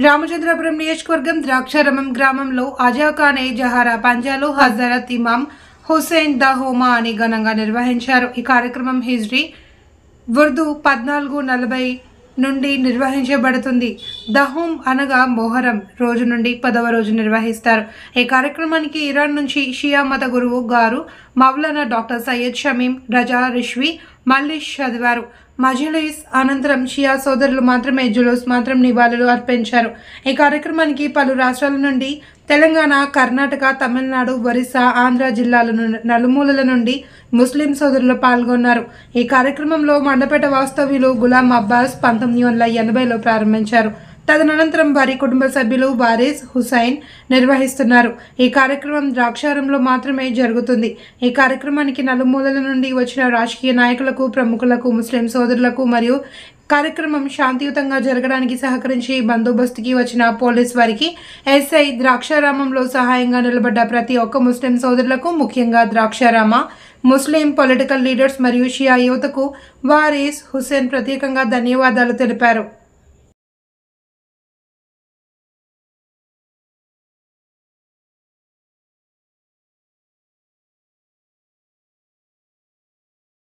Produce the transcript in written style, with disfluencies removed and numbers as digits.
రామచంద్రపురం నియోజకవర్గం ద్రాక్షారామం గ్రామంలో అజాఖానే జహారా పంజాలో హజరత్ ఇమాం హుస్సేన్ దహోమా అని ఘనంగా నిర్వహించారు. ఈ కార్యక్రమం హిజ్రీ ఉర్దూ 1440 నుండి నిర్వహించబడుతుంది. దహూమ్ అనగా మొహరం రోజు నుండి 10వ రోజు నిర్వహిస్తారు. ఈ కార్యక్రమానికి ఇరాన్ నుంచి షియా మత గురువు గారు మౌలానా డాక్టర్ సయ్యద్ షమీం రజా రిష్వీ మల్లిష్ చదివారు. మజ్లిస్ అనంతరం షియా సోదరులు మాత్రమే జులూస్ మాత్రం నివాళులు అర్పించారు. ఈ కార్యక్రమానికి పలు రాష్ట్రాల నుండి తెలంగాణ, కర్ణాటక, తమిళనాడు, ఒరిస్సా, ఆంధ్ర జిల్లాల నలుమూలల నుండి ముస్లిం సోదరులు పాల్గొన్నారు. ఈ కార్యక్రమంలో మండపేట వాస్తవ్యులు గులాం అబ్బాస్ 1980లో ప్రారంభించారు. తదనంతరం వారి కుటుంబ సభ్యులు వారిస్ హుసైన్ నిర్వహిస్తున్నారు. ఈ కార్యక్రమం ద్రాక్షారంలో మాత్రమే జరుగుతుంది. ఈ కార్యక్రమానికి నలుమూలల నుండి వచ్చిన రాజకీయ నాయకులకు, ప్రముఖులకు, ముస్లిం సోదరులకు మరియు కార్యక్రమం శాంతియుతంగా జరగడానికి సహకరించి బందోబస్తుకి వచ్చిన పోలీస్ వారికి, ఎస్ఐ, ద్రాక్షారామంలో సహాయంగా నిలబడ్డ ప్రతి ఒక్క ముస్లిం సోదరులకు, ముఖ్యంగా ద్రాక్షారామ ముస్లిం పొలిటికల్ లీడర్స్ మరియు షియా యువతకు వారిస్ హుస్సేన్ ప్రత్యేకంగా ధన్యవాదాలు తెలిపారు.